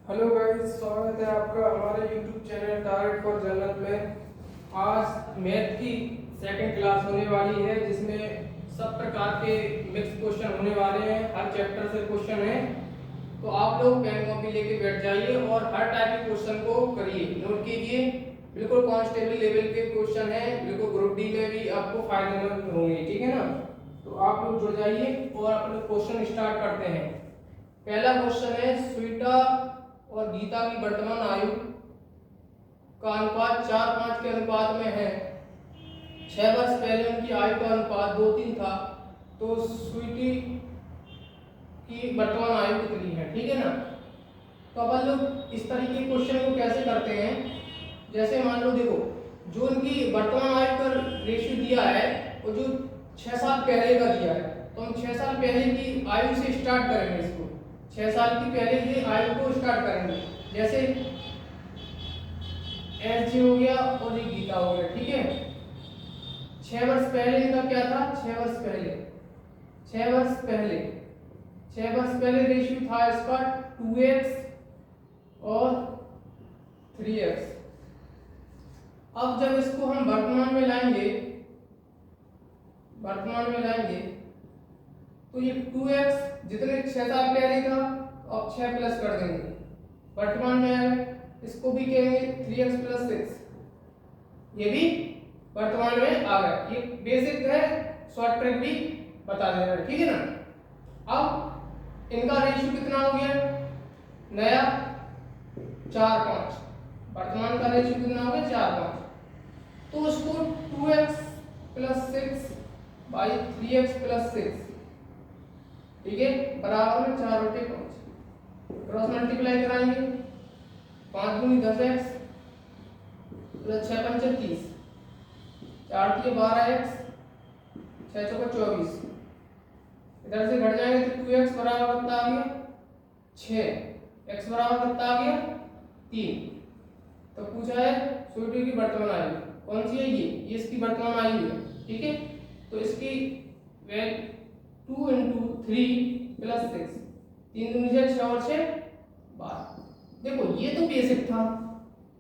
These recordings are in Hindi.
हेलो गाइस, स्वागत है आपका हमारे YouTube channel target for general में। आज मैथ की सेकंड क्लास होने वाली है जिसमें सब प्रकार के मिक्स क्वेश्चन होने वाले हैं। हर चैप्टर से क्वेश्चन है, तो आप लोग पेन कॉपी लेके बैठ जाइए और हर टाइप के क्वेश्चन को करिए, नोट कीजिए। बिल्कुल कांस्टेबल लेवल के क्वेश्चन है, बिल्कुल ग्रुप डी में भी आपको फायदेमंद होंगे, ठीक है ना। तो आप लोग जुड़ जाइए और अपने क्वेश्चन स्टार्ट करते हैं। पहला क्वेश्चन है, स्वीटा और गीता की वर्तमान आयु का अनुपात 4:5 के अनुपात में है। 6 वर्ष पहले उनकी आयु का अनुपात 2:3 था, तो स्वीटी की वर्तमान आयु कितनी है, ठीक है ना। तो अपन लोग इस तरीके के क्वेश्चन को कैसे करते हैं, जैसे मान लो देखो, जो उनकी वर्तमान आयु का रेशियो दिया है वो जो 6 साल पहले का दिया है, तो हम 6 साल पहले की आयु से स्टार्ट करेंगे। इसको 6 साल की पहले की आयु को स्टार्ट करेंगे। जैसे एस जी हो गया और ये गीता हो गया, ठीक है। 6 वर्ष पहले इनका क्या था, 6 वर्ष पहले 6 वर्ष पहले 6 वर्ष पहले रेशियो था इसका 2x और 3x। अब जब इसको हम वर्तमान में लाएंगे, तो ये 2x जितने 6 साल पहले था, अब 6 प्लस कर देंगे, वर्तमान में आएगा। इसको भी कहेंगे 3x + 6, ये भी वर्तमान में आ गया। ये बेसिक है, शॉर्ट ट्रिक भी बता दे रहा है, ठीक है ना। अब इनका रेशियो कितना हो गया, नया 4:5, वर्तमान का रेशियो कितना हो गया 4:5, तो उसको 2x + 6 बाई 3x + 6, ठीक है, बराबर में 4/5। क्रॉस मल्टीप्लाई कराएंगे, 5 दूनी 10x + 6 पंचे 30, 4 तिये 12x, 6 चौके 24। इधर से घट जाएंगे तो 2x बराबर कितना आ गया 6, x बराबर कितना आ गया 3। तो पूछा है स्वीटी की वर्तमान आयु कौन सी है, ये इसकी वर्तमान आयु है, ठीक है। तो इसकी वैल्यू 2 × 3 + 6, 3 दूनी 6 और 6 12। देखो ये तो बेसिक था,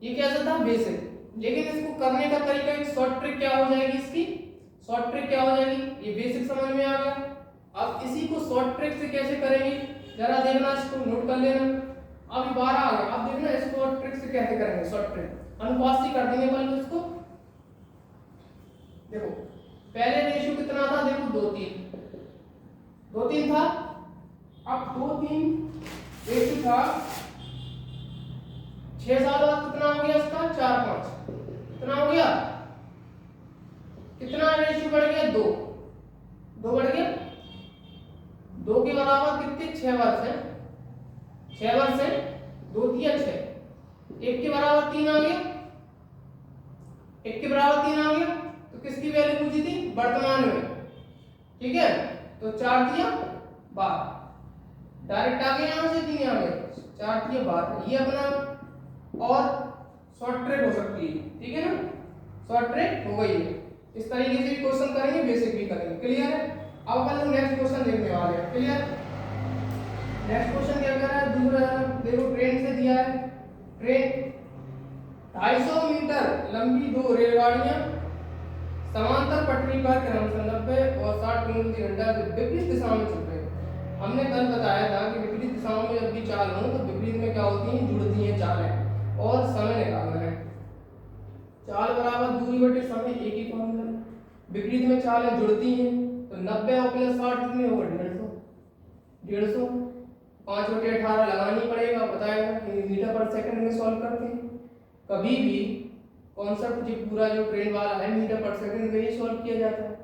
ये कैसा था, बेसिक। लेकिन इसको करने का तरीका, एक शॉर्ट ट्रिक क्या हो जाएगी, इसकी शॉर्ट ट्रिक क्या हो जाएगी, ये बेसिक समझ में आ गया। अब इसी को शॉर्ट ट्रिक से कैसे करेंगे, जरा देखना, इसको नोट कर लेना। अब 12 आ गया, अब देखना इसको शॉर्ट ट्रिक से कैसे करेंगे। शॉर्ट ट्रिक अनुपात से कर देंगे पहले इसको। देखो पहले रेशियो कितना था, देखो 2:3 था। अब 2:3 रेशियो था, 6 साल बाद कितना हो गया इसका 4:5, कितना हो गया, कितना रेशियो बढ़ गया 2 बढ़ गया, 2 के बराबर कितने 6 वर्ष है, 6 वर्ष है, 2 तिया 6, 1 के बराबर 3 आ गया, 1 के बराबर 3 आ गया। तो किसकी वैल्यू पूछी थी, वर्तमान में, ठीक है। तो 4 तिया 12, डायरेक्ट आ गया, यहां से 3 आ गया, 4 तिया 12, ये अपना और शॉर्ट ट्रिक हो सकती है, ठीक है ना, शॉर्ट ट्रिक हो गई है। इस तरीके से भी क्वेश्चन करेंगे, बेसिक भी करेंगे, क्लियर है। अब अपन लोग नेक्स्ट क्वेश्चन देखने वाले हैं, क्लियर। नेक्स्ट क्वेश्चन क्या कह रहा है, दूसरा देखो, ट्रेन से दिया है, ट्रेन 250 मीटर लंबी 2 रेलगाड़ियां समांतर पटरी पर क्रमशः 90 और 60 किलोमीटर से विपरीत दिशा में चल रही हैं। हमने कल बताया था कि विपरीत दिशाओं में जब भी चाल हो तो विपरीत में क्या होती हैं, जुड़ती हैं चालें, और समय निकालना है। चाल बराबर दूरी बटे समय, एक ही फॉर्मूला। विपरीत में चालें जुड़ती हैं, तो 90 और + 60 कितने होगा 150, 5/18 लगानी पड़ेगा, बताएगा कि मीटर/सेकंड में सॉल्व करते हैं। कभी भी कॉन्सेप्ट जो पूरा जो ट्रेन वाला है मीटर/सेकंड में ही सॉल्व किया जाता है।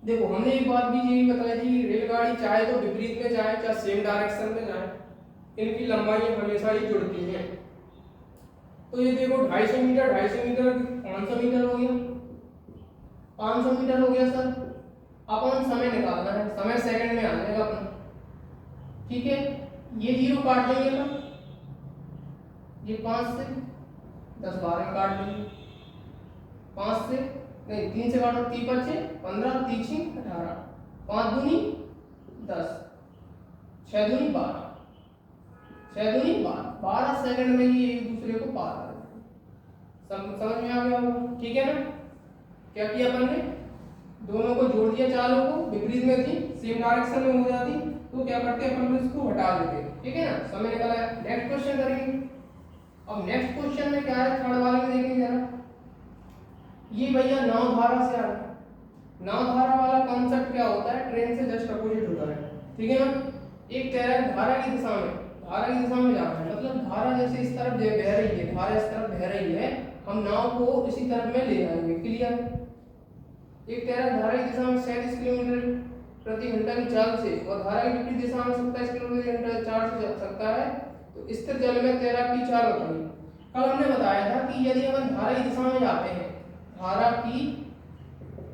देखो हमने एक बात भी यही बताई थी, रेलगाड़ी चाहे तो विपरीत में जाए चाहे सेम डायरेक्शन में जाए, इनकी लंबाई हमेशा ही जुड़ती हैं। तो ये देखो 250 मीटर 500 मीटर हो गया, 500 मीटर हो गया सर। अपन समय निकालना है, समय सेकंड में आ जाएगा अपना, ठीक है। ये 0 काट देंगे ना, ये 5 से 10 12 काट देंगे, 5 से नहीं 3 से काटो, 3 × 5 = 15, 3 × 18, 5 दूनी 10, 6 दूनी 12, 6 दूनी 12 सेकंड में ही एक दूसरे को पार कर देते। समझ में आ गया होगा, ठीक है ना। क्या किया अपन ने, दोनों को जोड़ दिया, चालों को विपरीत में थी, सेम डायरेक्शन में हो जाती तो क्या करते अपन इसको हटा देते, ठीक है ना। समय निकला है। नेक्स्ट क्वेश्चन करेंगे। अब नेक्स्ट क्वेश्चन में क्या है, थर्ड वाले में देखेंगे जरा। ये भैया नाव धारा से आ रहा है। नाव धारा वाला कॉन्सेप्ट क्या होता है, ट्रेन से जस्ट अपोजिट होता है, ठीक है ना। एक कह रहा है धारा की दिशा में, धारा की दिशा में जाना है, मतलब धारा जैसे इस तरफ बह रही है, धारा इस तरफ बह रही है, हम नाव को इसी तरफ में ले जाएंगे, क्लियर। एक कह रहा है धारा की दिशा में 37 किलोमीटर प्रति घंटा की चाल से और धारा की विपरीत दिशा में 27 किलोमीटर प्रति घंटा चाल से जा सकता है, तो स्थिर जल में तैराक की चाल बताइए। कल हमने बताया था कि यदि हम धारा की दिशा में जाते हैं, धारा की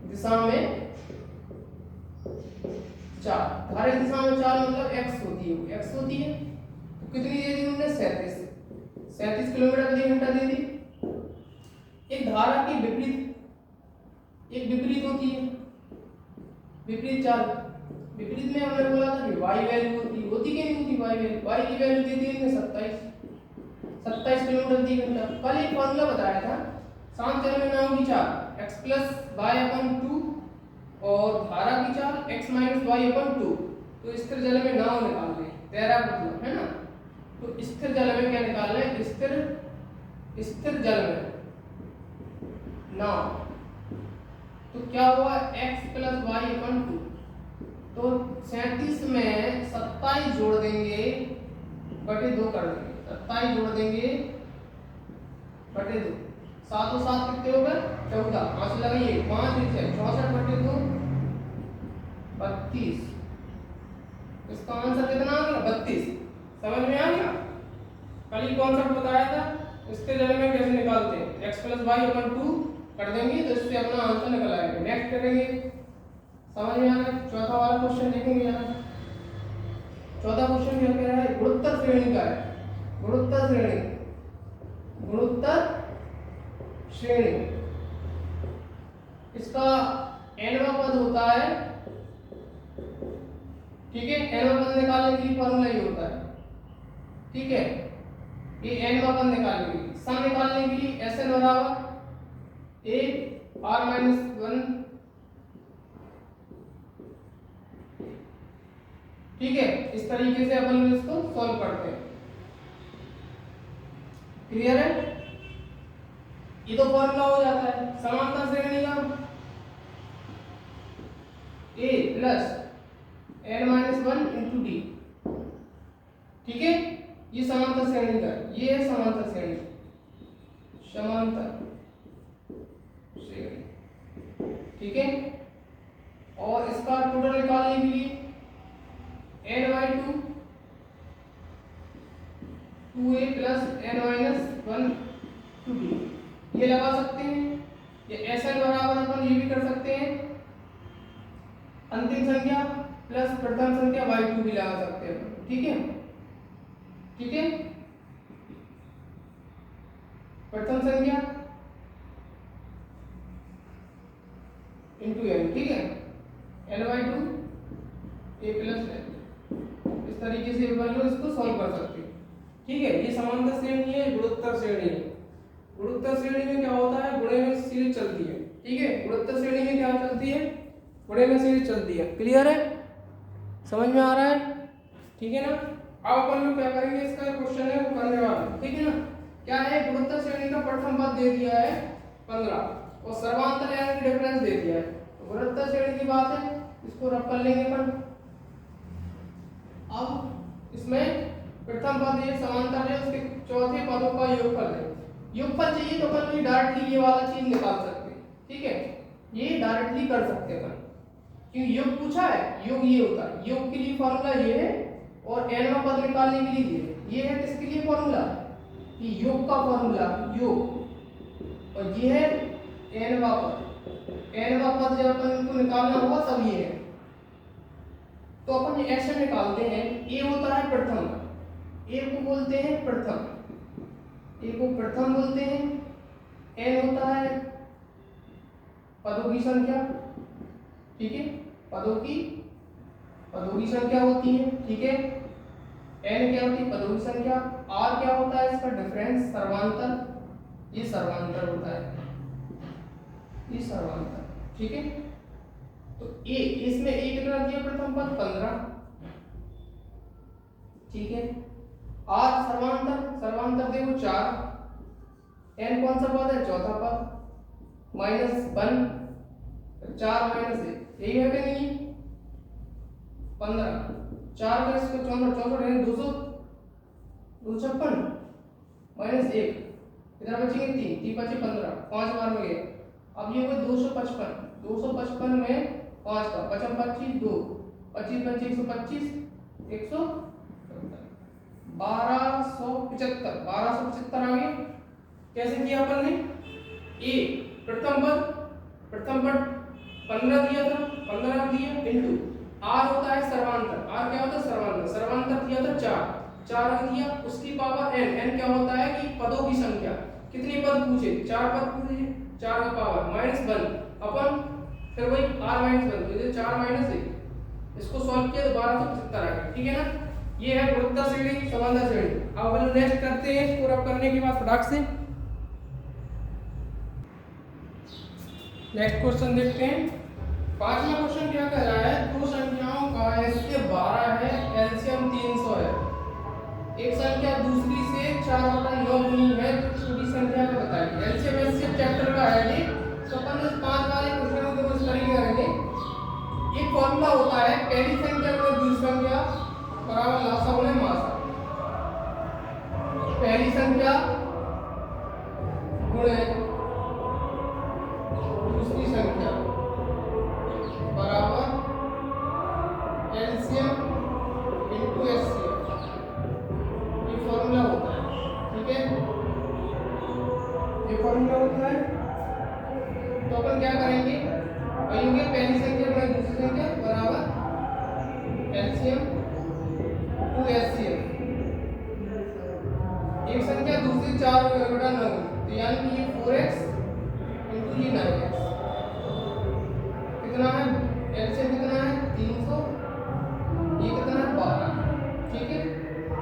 दिशा में चाल, धारा की दिशा में चाल मतलब x होती है, x होती है, तो कितनी दे दी हमने, 37 किलोमीटर प्रति घंटा दे दी। एक धारा की विपरीत, एक विपरीत होती है, विपरीत चाल, विपरीत में हमने बोला था कि y वैल्यू होती कि नहीं होती, y वैल्यू, y की वैल्यू दे दी हमने 27 किलोमीटर प्रति घंटा। कल एक फॉर्मूला बताया था, शांत जल में नाव की चाल x प्लस y अपन 2 और धारा की चाल x माइनस y अपन 2, तो स्थिर जल में नाव निकाल लें, तैराक मतलब, है ना। तो स्थिर जल में क्या निकालना है, स्थिर जल में नाव, तो क्या हुआ x प्लस y अपन 2, तो 37 में 27 जोड़ देंगे बटे 2 कर देंगे, 27 जोड़ देंगे बटे 2, 7 और 7 कितने हो गए, 14, 5 लगाइए, 5 6 64 बटे 2 32, इसका आंसर कितना आ गया, 32। समझ में आ गया। कल ही कॉन्सेप्ट बताया था, स्थिर जल में कैसे निकालते हैं, x प्लस y अपन 2 कर देंगे तो इससे अपना आंसर निकल आएगा। नेक्स्ट करेंगे, समझ में आ गया। चौथा वाला क्वेश्चन देखेंगे यहाँ। चौथा क्वेश्चन क्या कह रहा है, गुणोत्तर श्रेणी का है, गुणोत्तर श्रेणी, गुणोत्तर श्रेणी, इसका nवां पद होता है, ठीक है। nवां पद निकालने के लिए फॉर्मूला ये होता है, ठीक है। ये nवां पद निकालने के लिए, सम निकालने के लिए Sn बराबर a r माइनस 1, ठीक है। इस तरीके से अपन इसको सॉल्व करते हैं, क्लियर है। ये तो फॉर्मूला हो जाता है समांतर श्रेणी का, a plus n minus 1 into D, ठीक है। ये समांतर श्रेणी का, ये है समांतर श्रेणी, समांतर श्रेणी, ठीक है। और इसका टोटल निकालने के लिए n by 2 2a plus n minus 1 2b, ये लगा सकते हैं। ये Sn बराबर अपन ये भी कर सकते हैं, अंतिम संख्या प्लस प्रथम संख्या बाई 2 भी लगा सकते हैं, ठीक है, ठीक है। प्रथम संख्या इंटू n, ठीक है, n by 2 a plus n, इस तरीके से वैल्यू इसको सॉल्व कर सकते हैं, ठीक है। ये समांतर श्रेणी है, गुणोत्तर श्रेणी है। गुणोत्तर श्रेणी में क्या होता है, गुणे में सीरीज चलती है, ठीक है। गुणोत्तर श्रेणी में क्या चलती है, गुणे में सीरीज चलती है, क्लियर है, समझ में आ रहा है, ठीक है ना। अब अपन लोग क्या करेंगे, इसका क्वेश्चन है वो करने वाला, ठीक है ना। क्या है, गुणोत्तर श्रेणी का प्रथम पद दे दिया है 15 और सर्वांतर यानी डिफरेंस दे दिया है, तो गुणोत्तर श्रेणी की बात है, इसको रब कर लेंगे अपन। अब इसमें प्रथम पद ये समांतर है, उसके चौथे पदों का योगफल है। योगफल चाहिए तो अपन डायरेक्टली ये वाला चीज निकाल सकते हैं, ठीक है, ये डायरेक्टली कर सकते हैं अपन, क्योंकि योग पूछा है, योग ये होता है, योग के लिए फॉर्मूला ये है और nवां पद निकालने के लिए ये है, किसके लिए फॉर्मूला, कि योग का फॉर्मूला योग, और ये है nवां पद। nवां पद जब अपन इनको निकालना होगा तब ये है, तो अपन ऐसे निकालते हैं। a होता है प्रथम, a को बोलते हैं प्रथम, a को प्रथम बोलते हैं। n होता है पदों की संख्या, ठीक है, पदों की संख्या होती है, ठीक है। n क्या होती है पदों की संख्या, r क्या होता है इसका डिफरेंस सर्वांतर, ये सर्वांतर होता है, ये सर्वांतर। ठीक है, तो a इसमें a कितना दिया प्रथम पद 15। ठीक है, r सर्वांतर, सर्वांतर देखो 4, n कौन सा पद है चौथा पद, -1 4 -1 यही है कि नहीं 15, 4 का इसको 64 64 यानी 200 256 -1 इधर बचेंगे 3 3 बचे 15 5 बार में गए। अब ये हुए 255 255 में 5 का 55 25 2 25 25 125 170 1275 आ गए। कैसे किया अपन ने, ए प्रथम पद 15 दिया था, 15 दिया इनटू आर होता है सर्वांतर, आर क्या होता है सर्वांतर, सर्वांतर दिया था 4 दिया, उसकी पावर n क्या होता है कि पदों की संख्या, कितने पद पूछे 4 पद पूछे, 4 का पावर -1 अपन फिर वही r -1 तो ये 4 -1 इसको सॉल्व किया तो 1275 आ गया। ठीक है ना, ये है गुणोत्तर श्रेणी समांतर श्रेणी। अब अपन नेक्स्ट करते हैं, इसको रब करने के बाद फटाक से नेक्स्ट क्वेश्चन देखते हैं। पांचवा क्वेश्चन क्या कह रहा है, दो संख्याओं का एलसीएम 12 है, एलसीएम 300 है, एक संख्या दूसरी से 4/9 गुनी है, तो छोटी संख्या का बताइए। एलसीएम एलसीएम चैप्टर का है ये, तो अपन इस 5 वाले क्वेश्चन को बस करेंगे। एक फॉर्मूला होता है पहली संख्या में दूसरी संख्या बराबर लासा गुणे मासा, पहली संख्या गुणे दूसरी संख्या बराबर एलसीएम इनटू एचसीएफ, ये फॉर्मूला होता है। ठीक है, ये फॉर्मूला होता है। तो अपन क्या करेंगे, वही होंगे पहली संख्या गुणे दूसरी संख्या बराबर एलसीएम टू एचसीएफ, एक संख्या दूसरी 4/9 तो यानी कि ये 4x इनटू ये 9x कितना है, एलसीएम कितना है 300, ये कितना है 12। ठीक है,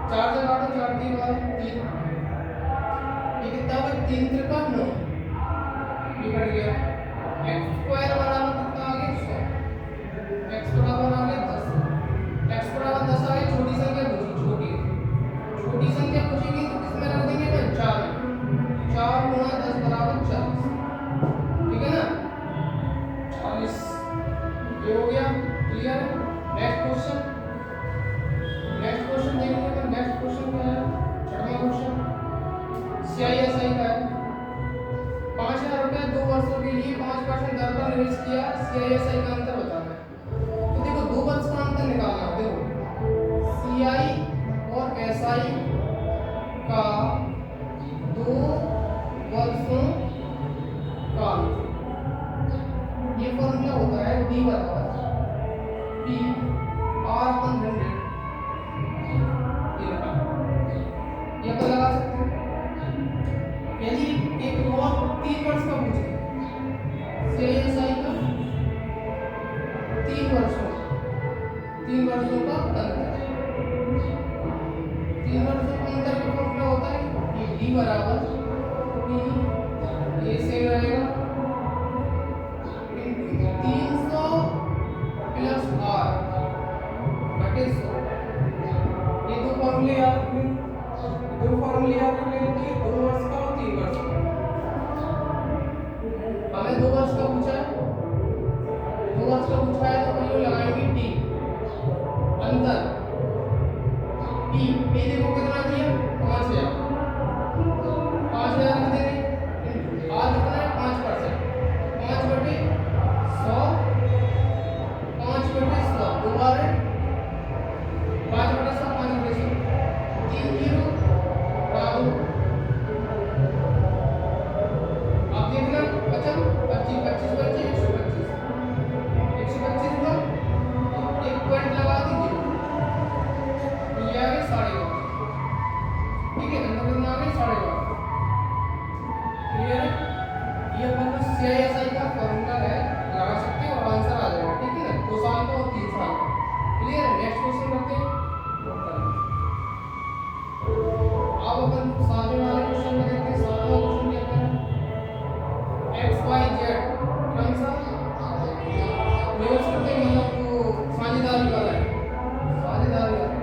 4 से काटो 4 3 12 3, ये कितना होगा 3 3 9, ये कट गया। x स्क्वायर बराबर कितना आ गया 100, x बराबर आ गया 10, x बराबर 10 आ गया। छोटी संख्या पूछी, छोटी संख्या पूछेगी तो किसमें रख देंगे भाई 4 में, 4 गुणा 10 बराबर 40। ठीक है ना 40, ये हो गया क्लियर। नेक्स्ट क्वेश्चन देखेंगे। तो नेक्स्ट क्वेश्चन क्या है, छठवां क्वेश्चन सीआईएसआई का है। 5000 रुपए 2 वर्षों के लिए 5% दर पर निवेश किया, सीआईएसआई का अंतर बताना है। तो देखो 2 वर्ष का अंतर निकालना है। देखो सीआई और एसआई का 2 वर्षों का अंतर, ये फॉर्मूला होता है d बराबर p r/100। ये अपन लगा सकते हैं। यदि एक और 3 वर्ष का पूछे, सीआईएसआई का 3 वर्षों का अंतर, 3 वर्षों का अंतर का फॉर्मूला होता है ये d बराबर p, ये सेम रहेगा 300 प्लस r बटे 100। ये दो फॉर्मूले याद रख लें, 2 फॉर्मूले याद रख लें, 2 वर्ष का और 3 वर्ष का। हमें 2 वर्ष का पूछा है, 2 वर्ष का पूछा है तो हम लोग लगाएंगे t अंतर p देखो कितना दिया 5000, 5000 दे दें, r कितना है 5%, 5 बटे 100, 5 बटे 100 दो बार है 5 बटे 100 5 बटे 100 3 0 बराबर। आप देखना 55 25 25 125 125 में एक पॉइंट लगा दीजिए, ये आ गया 12.5। ठीक है, अंदर कितना आ गया 12.5। सातवें वाले क्वेश्चन में देखते हैं। सातवां क्वेश्चन क्या कह रहा है? एक्स वाई जेड कौन सा न्यूज़ करते हैं, मतलब वो साझेदारी वाला है, साझेदारी वाला है।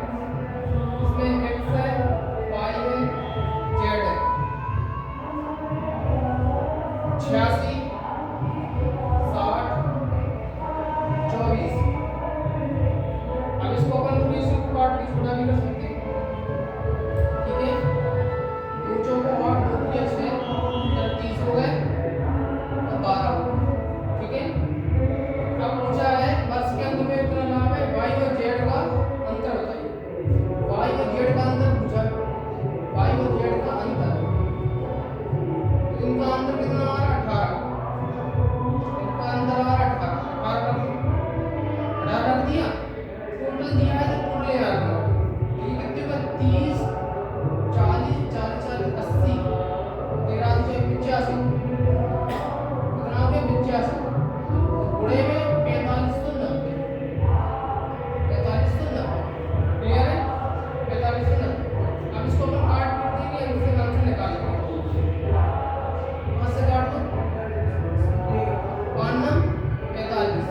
इसमें एक्स है, वाई है, जेड है। 86 60 24। अब इसको अपन पूरी काट के छोटा भी कर सकते हैं, ठीक है। दो चौको 8 2 3 6 30 हो गए और 12 हो गए, ठीक है। अब पूछा है वर्ष के अंत में इतना नाम है, वाई और जेड का अंतर बताइए। वाई और जेड का अंतर पूछा है, वाई और जेड का अंतर, तो इनका अंतर कितना आ रहा है? 18। इनका अंतर आ रहा है 18 रख दिया। टोटल दिया है तो टोटल याद करो, ये कितने का 30 40 40 40 80 13 से 85 कितना हो गया? 85। गुणे में 45 तो 90, 45 तो 90, क्लियर है? 45 तो 90। अब इसको अपन काट देंगे, उससे नाम से निकालेंगे। वहां से काट दो, 5 9 45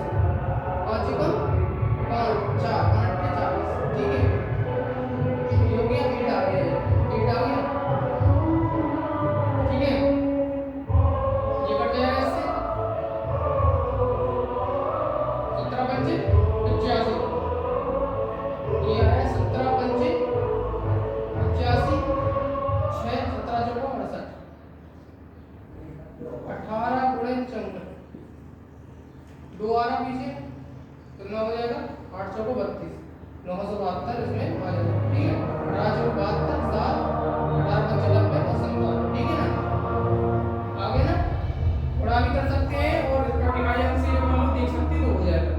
5 कम 5 4 8 के 40, ठीक है। ये हो गया 8 आ गया, 8 आ गया, ठीक है। ये कट जाएगा इससे 17 पंचे 85, ये आया 17 पंचे 85 6 17 चौको 68 18 गुणे 64 2 आ रहा पीछे तो 9 हो जाएगा। 8 चौको 32 972 इसमें आ जाएगा, ठीक है। 18 चौको 72 7 18 पंचे 90 और 57, ठीक है ना। आगे ना थोड़ा भी कर सकते हैं और इसका डिवाइजन से हम लोग देख सकते हैं तो हो जाएगा।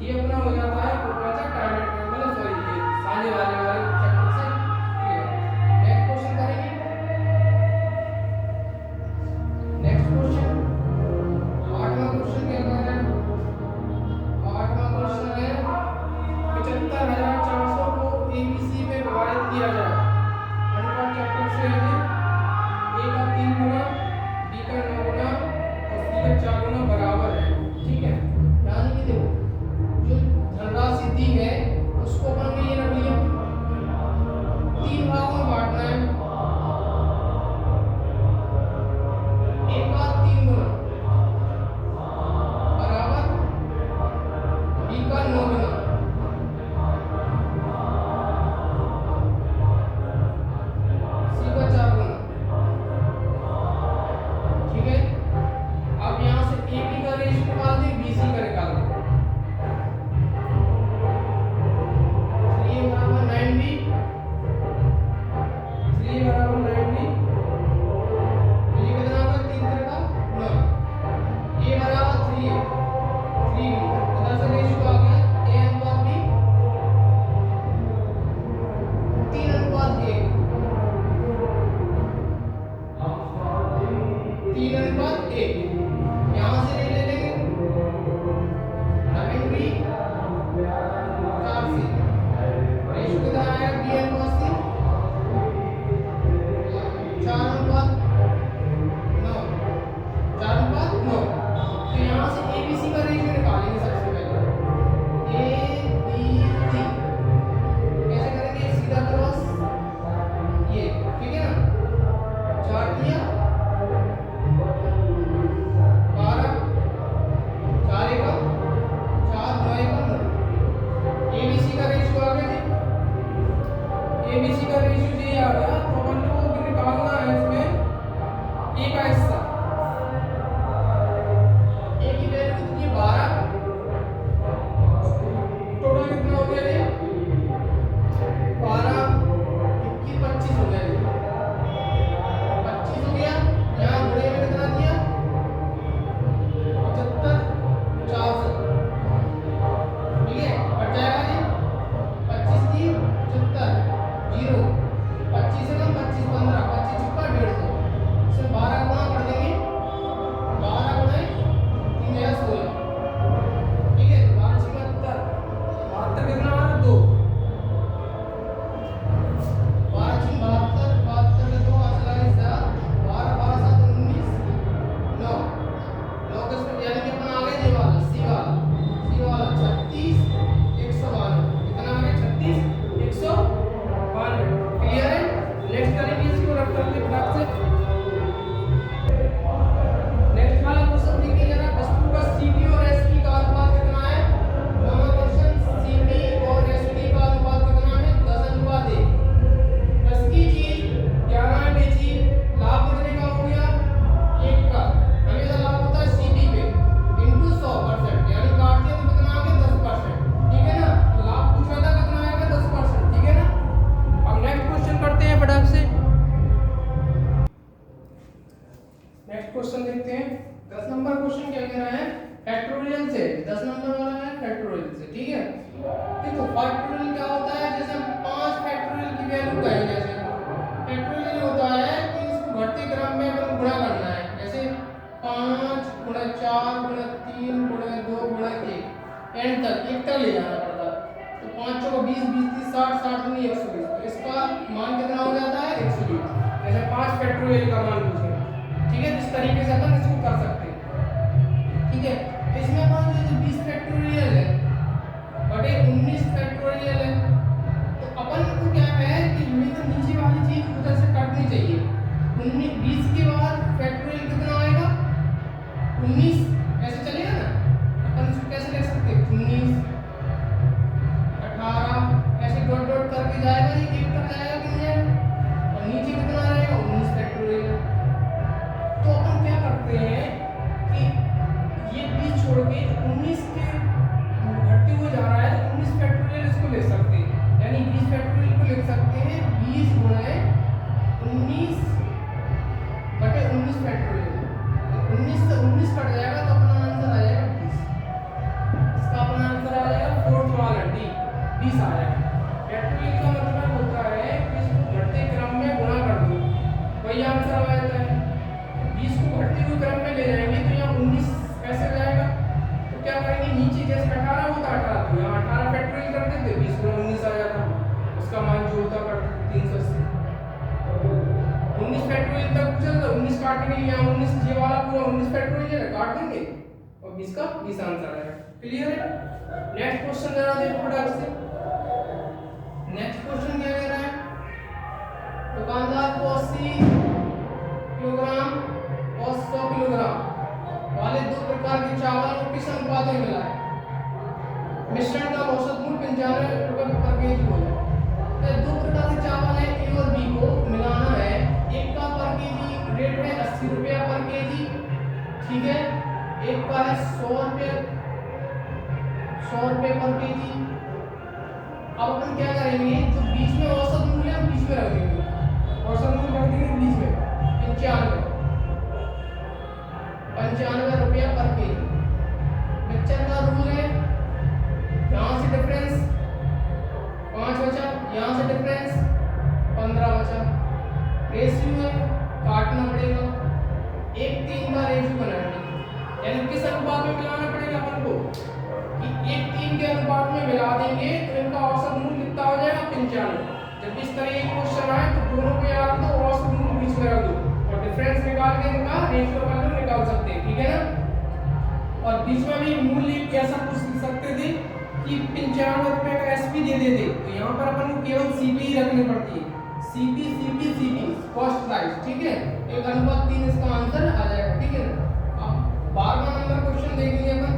ये अपना हो जाता है कौन सा टारगेट में, मतलब सॉरी ये साझे वाले चैप्टर से, ठीक है। नेक्स्ट क्वेश्चन करेंगे। नेक्स्ट क्वेश्चन 8वां क्वेश्चन क्या कह रहा है? 8वां क्वेश्चन है 75,400 को एबीसी में विभाजित किया जाए। अनुपात चैप्टर से है, ए का 3 गुना, बी का 9 गुना और सी का 4 गुना बराबर है, ठीक है। यानी कि देखो जो धनराशि दी है उसको अपन ने ये रख लिया, 3 भागों में बांटना है। ए का 3 गुना बराबर बी का 9 गुना, सी का 4 गुना, ठीक है। अब यहाँ से ए बी का रेशियो निकाल दें, बी सी का निकाल दें। 3 बराबर 9b, 3 बराबर 9b, ये कितना होगा? 3 का 9, ए बराबर 3 3b, इधर से रेशियो आ गया a अनुपात b 3 अनुपात 1, 3 अनुपात 1। यहाँ से ले लेंगे 9b 4c, रेशियो कितना आएगा? b अनुपात c 4 अनुपात 9, 4 अनुपात 9। तो यहाँ से एबीसी का रेशियो निकालेंगे सबसे पहले। ए बी सी कैसे करेंगे? सीधा क्रॉस ये, ठीक है ना। 4 दिया 12 4 एक 4 9 एक 9। एबीसी का रेशियो आ गया जी, एबीसी का रेशियो ये आ गया। तो अपन को निकालना है इसमें ए का हिस्सा। ए की वैल्यू कितनी है? 12, टोटल कितना हो गया ये? 12 21 25 हो गया ये, 25 हो गया। यहाँ गुणे में कितना दिया? 75 400, ठीक है। कट जाएगा जी, 25 3 75 0, 25 से कम 25 15 25 छक्का 150, इसमें 12 गुना कर नेक्स्ट करेंगे इसको रख करके फटाक से। नेक्स्ट वाला क्वेश्चन देखिए जरा, वस्तु का सीपी और एसपी का अनुपात कितना है? नंबर क्वेश्चन, सीपी और एसपी का अनुपात कितना है? 10:1। 10 की चीज 11 में बेची, लाभ कितने का हो गया? 1 का। हमेशा लाभ होता है सीपी पे इनटू 100%, यानी काट दिया तो कितना आ गया? 10%। ठीक है ना, तो लाभ पूछा था कितना आएगा? 10%। ठीक है ना। अब नेक्स्ट क्वेश्चन करते हैं फटाक से। नेक्स्ट क्वेश्चन देखते हैं। 10 नंबर क्वेश्चन क्या कह रहा है? फैक्टोरियल से। 10 नंबर वाला है फैक्टोरियल से। ठीक है, देखो फैक्टोरियल क्या होता है? जैसे हम 5 फैक्टोरियल की वैल्यू कहें, जैसे फैक्टोरियल होता है कि इसको घटते क्रम में अपन गुणा करना है। जैसे 5 गुणा 4 गुणा 3 गुणा 2 गुणा 1 एंड तक, एक तक ले जाना पड़ता है। तो 5 चौका 20, 20 30 60, 60 दूनी 120। तो इसका मान कितना हो जाता है? 120। जैसे 5 फैक्टोरियल का मान पूछे, ठीक है, इस तरीके से अपन इसको कर सकते हैं। ठीक है, तो इसमें अपन जैसे 20 फैक्टोरियल है बटे 19 फैक्टोरियल है, तो अपन को क्या है कि हमें तो नीचे वाली चीज उधर से काटनी चाहिए। 19 20 के बाद फैक्टोरियल कितना आएगा? 19। ऐसे चलेगा ना, अपन इसको कैसे लिख सकते हैं? 19 18 ऐसे डॉट डॉट करके जाएगा, ये एक तक जाएगा कि नहीं जाएगा? और नीचे कितना रहेगा? 19 फैक्टोरियल। तो अपन क्या करते हैं कि ये 20 छोड़ के 19 के घटते हुए जा रहा है, तो 19 फैक्टोरियल इसको ले सकते हैं, यानी 20 फैक्टोरियल को लिख सकते हैं 20 गुणे 19 बटे 19 फैक्टोरियल। 19 से 19 कट जाएगा तो अपना आंसर आ जाएगा 20। इसका अपना आंसर आ जाएगा 4th वाला डी, 20 आ जाएगा। फैक्टोरियल का मतलब होता है कि इसको घटते क्रम में गुणा कर दो, वही आंसर आ जाता है। 20 को घटते हुए क्रम में ले जाएंगे तो यहाँ 19 कैसे जाएगा? तो क्या करेंगे, नीचे जैसे 18 होता 18, तो यहाँ 18 फैक्टोरियल कर देते, 20 गुणा 19 आ जाता, उसका मान जो होता कर 380। 19 फैक्टोरियल तक पूछा तो 19 काटने के लिए यहाँ 19 ये वाला पूरा 19 फैक्टोरियल है, काट देंगे और 20 का 20 आंसर आ जाएगा। क्लियर है। नेक्स्ट क्वेश्चन जरा देखो फटाक से। नेक्स्ट क्वेश्चन क्या कह रहा है? दुकानदार को 80 किलोग्राम और 100 किलोग्राम वाले 2 प्रकार के चावल को किस अनुपात में मिला है? मिश्रण का औसत मूल्य 95 रुपये पर केजी हो जाए। तो 2 प्रकार के चावल है ए और बी को मिलाना है। एक का पर केजी रेट है 80 रुपया पर केजी, ठीक है, एक का है 100 रुपये पर केजी। अब अपन क्या करेंगे, जो बीच में औसत मूल्य है बीच में रख देंगे, औसत मूल्य रख देंगे बीच में 95 रुपया पर केजी। मिक्सचर का रूल है, यहाँ से डिफरेंस 5 बचा, यहाँ से डिफरेंस 15 बचा। रेशियो है, काटना पड़ेगा, 1:3 का रेशियो बनाएंगे, यानी किस अनुपात में मिलाना पड़ेगा अपन को कि 1:3 के अनुपात में मिला देंगे तो इनका औसत मूल्य कितना हो जाएगा? 95। जब इस तरह एक क्वेश्चन आए तो दोनों को याद रख दो, औसत मूल्य बीच में रख दो और डिफरेंस निकाल के इनका रेशियो वैल्यू निकाल सकते हैं। ठीक है ना। और बीच में भी मूल्य कैसा पूछ सकते थे कि 95 रुपए का एसपी दे देते, तो यहाँ पर अपन को केवल सीपी ही रखनी पड़ती है, सीपी कॉस्ट प्राइस। ठीक है, 1:3 इसका आंसर आ जाएगा। ठीक है ना। अब 12वां नंबर क्वेश्चन देखेंगे अपन।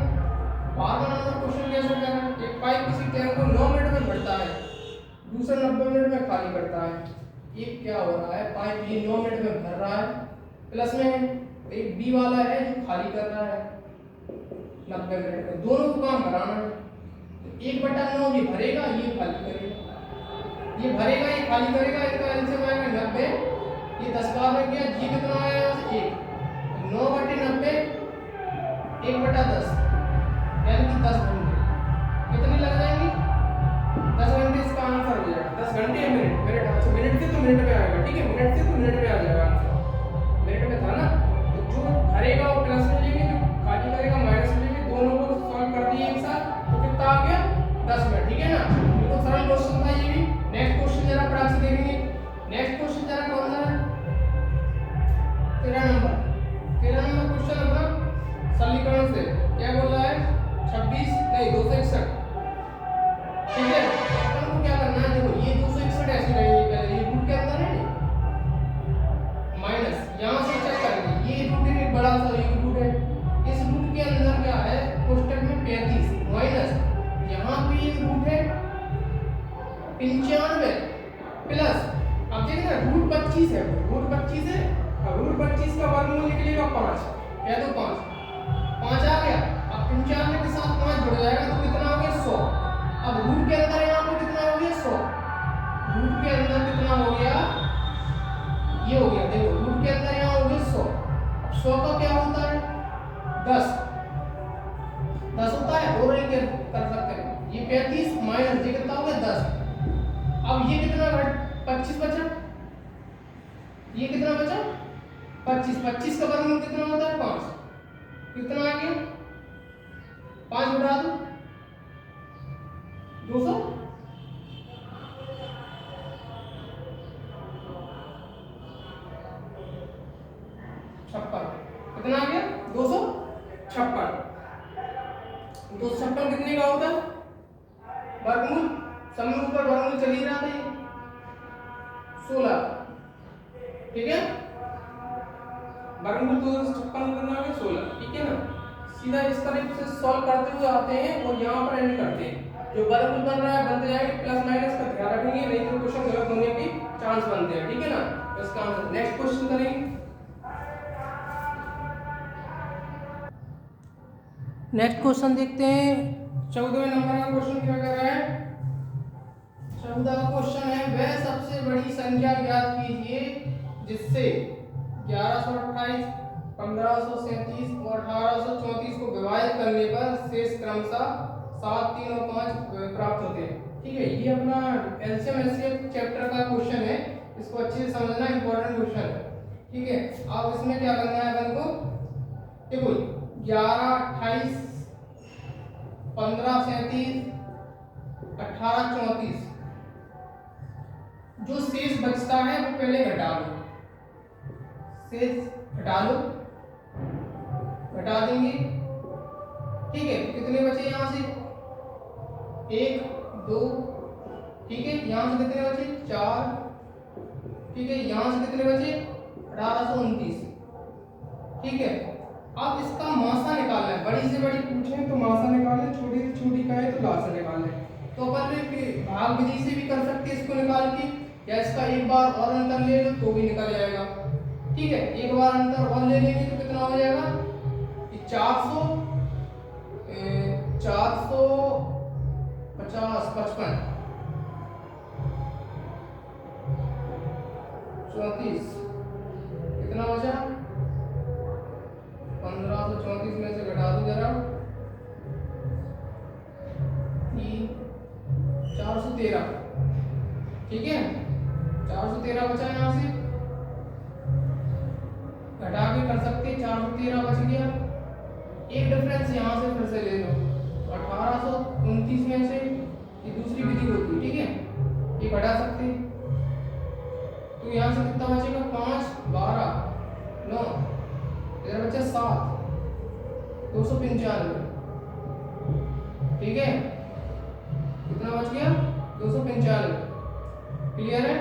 12वां नंबर क्वेश्चन कैसे करना है? एक पाइप किसी टैंक को 9 मिनट में भरता है, दूसरा 90 मिनट में खाली करता है। एक क्या हो रहा है, पाइप ये 9 मिनट में भर रहा है प्लस में है, एक बी वाला है जो खाली कर रहा है 90 मिनट में, दोनों को काम कराना है। 1/9 ये भरेगा, ये खाली करेगा, ये भरेगा, ये खाली करेगा, इसका एलसीएम आएगा 90, ये 10 बार में गया, जी कितना आया? 1। 9/90 1/10 यानी कि 10 घंटे कितनी लग जाएंगी? 10 घंटे इसका आंसर हो जाएगा। 10 घंटे या मिनट? अच्छा मिनट से तो मिनट में आएगा। ठीक है, मिनट से तो मिनट में आ जाएगा आंसर, मिनट में था ना। तो जो भरेगा वो प्लस में लेंगे, जो खाली करेगा माइनस में लेंगे, दोनों को सॉल्व कर दिए एक साथ तो कितना आ गया? 10 मिनट। ठीक है ना, बिल्कुल सरल क्वेश्चन था ये भी। नेक्स्ट क्वेश्चन जरा फटाक से देखेंगे। नेक्स्ट क्वेश्चन जरा कौन सा है? 13 नंबर क्वेश्चन अपना समीकरण से क्या बोल रहा है? 261। ठीक है, अपन को क्या करना है, देखो ये 261 ऐसे रहेंगे, पहले ये रूट के अंदर है, अब देखना रूट 25 है, रूट 25 है। अब रूट 25 का वर्गमूल निकलेगा 5, कह दो 5 आ गया। अब 95 के साथ 5 जुड़ जाएगा तो कितना हो गया 100। अब रूट के अंदर यहाँ पे कितना हो गया 100, रूट के अंदर कितना हो गया, ये हो गया, देखो रूट के अंदर यहाँ हो गया 100। अब 100 का क्या होता है 10 होता है, और एक कर सकते हैं ये 35 माइनस ये कितना हो गया 10। अब ये कितना घट 25 बचा, ये कितना बचा 25 का वर्गमूल कितना होता है 5, कितना आ गया 5 बढ़ा दो 200, कितना आ गया 256। 256 कितने का होता है वर्गमूल, समूह पर वर्गमूल चल ही रहा था ये 16, ठीक है। वर्गमूल 256 कितना आ गया 16, ठीक है ना। सीधा इस तरह से सॉल्व करते हुए आते हैं और यहाँ पर एंड करते हैं। जो वर्गमूल बन रहा है बनते जाएगा, प्लस माइनस का ध्यान रखेंगे, नहीं तो क्वेश्चन गलत होने के चांस बनते हैं, ठीक है ना। इसका आंसर नेक्स्ट क्वेश्चन करेंगे। नेक्स्ट क्वेश्चन देखते हैं। 14वें नंबर का क्वेश्चन क्या कर रहा है, 14 का क्वेश्चन है वह सबसे बड़ी संख्या ज्ञात कीजिए जिससे 1128, 1537 और 1834 को विभाजित करने पर शेष क्रमशः 7, 3 और 5 प्राप्त होते हैं। ठीक है, ये अपना एलसीएम एचसीएफ चैप्टर का क्वेश्चन है, इसको अच्छे से समझना, इंपॉर्टेंट क्वेश्चन है। ठीक है, अब इसमें क्या करना है अपन को, देखो 11, 28, 15, 37, 18, 34 जो शेष बचता है वो पहले घटा लो, शेष घटा लो, घटा देंगे। ठीक है, कितने बचे यहाँ से 1, 2, ठीक है, यहाँ से कितने बचे 4, ठीक है, यहाँ से कितने बचे 1829। ठीक है, अब इसका मासा निकालना है, बड़ी से बड़ी पूछें तो मासा निकालें, छोटी से छोटी कहे तो लासा निकालें। तो अपन भाग विधि से भी कर सकते हैं इसको निकाल के, या इसका एक बार और अंतर ले लो तो भी निकल जाएगा। ठीक है, एक बार अंतर और ले लेंगे तो कितना हो जाएगा 450, 55, 34 कितना बचा 1534 में से घटा दो जरा 3, 413। ठीक है, 413 बचा यहाँ से, घटा के कर सकते हैं, 413 बच गया। एक डिफरेंस यहाँ से फिर से ले लो, 1829 में से ये दूसरी विधि होती है, ठीक है, ये घटा सकते हैं। तो यहाँ से कितना बचेगा 5, 12, 9, इधर बचा 7, 295। ठीक है, कितना बच गया 295। क्लियर है।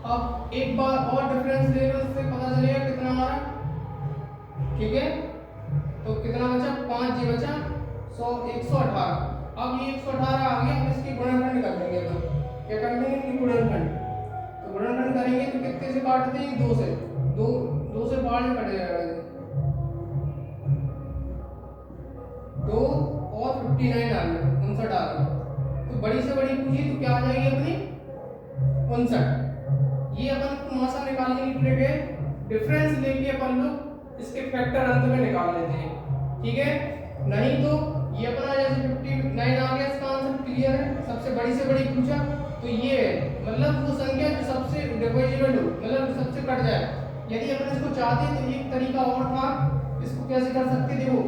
अब एक बार और डिफरेंस ले लो, इससे पता चलेगा कितना हमारा। ठीक है, तो कितना बचा 5 जी बचा 100, 118। अब ये 118 आ गया, अब इसकी गुणनखंड कर देंगे अपन। क्या कर देंगे इसकी गुणनखंड, तो गुणनखंड करेंगे तो कितने से काटते हैं 2 से, 2 से बाहर कट जाएगा 2 और 59 आ गया, 59 आ गया। तो बड़ी से बड़ी पूछी तो क्या आ जाएगी अपनी 59। ये अपन को मासा निकालने की ट्रिक है, डिफरेंस लेके अपन लोग इसके फैक्टर अंत में निकाल लेते हैं। ठीक है, नहीं तो ये अपना जैसे 59 आ गया, इसका आंसर क्लियर है। सबसे बड़ी से बड़ी पूछा तो ये है, मतलब वो संख्या जो सबसे डिविजिबल हो, मतलब सबसे कट जाए। यदि अपन इसको चाहते तो एक तरीका और था, इसको कैसे कर सकते, देखो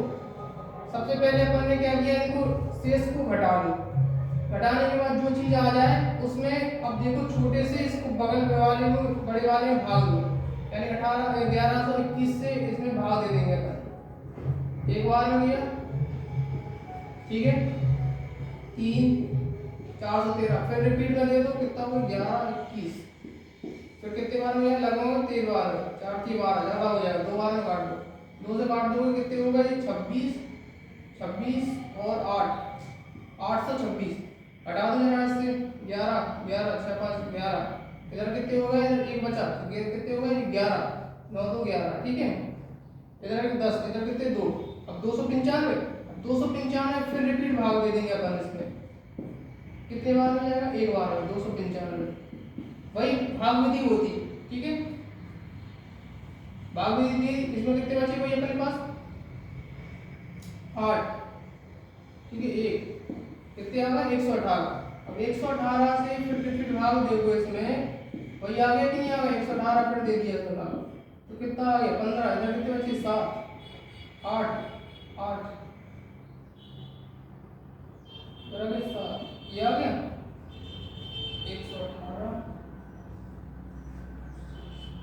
सबसे पहले अपन ने क्या किया, इनको शेष को घटा लो, घटाने के बाद जो चीज आ जाए उसमें अब देखो छोटे से इसको बगल वाले में बड़े वाले में भाग दो, यानी 1121 से इसमें भाग दे देंगे अपन, एक बार हो गया। ठीक है, 3, 413, फिर रिपीट कर दे तो कितना हो 11, 21, फिर कितने बार में लगभग 13 बार, 4 की 12 ज्यादा हो जाएगा, 2 बार में काट दो, 2 से काट दोगे कितने होगा ये 26 और 8, 826। हटा दो जरा इससे 11, 11, 6, 5, 11, इधर कितने हो गए, इधर एक बचा, तो कितने हो गए 11, 9 तो 11, ठीक है। इधर 10, इधर कितने 2, अब 295, अब 295 फिर रिपीट भाग दे देंगे अपन इसमें, कितने बार में जाएगा, एक बार में 295, वही भाग विधि होती, ठीक है। भाग विधि थी, इसमें कितने बचे भाई अपने पास 8, ठीक है। एक कितने आ गए 118, अब 118 से फिर रिपीट भाग देखो इसमें वही आ गया कि नहीं आ गया, 118 फिर दे दिया इसमें भाग, तो कितना आ गया 15, इधर कितने बचे 7, 8, 8 बराबर 7, ये आ गया 118,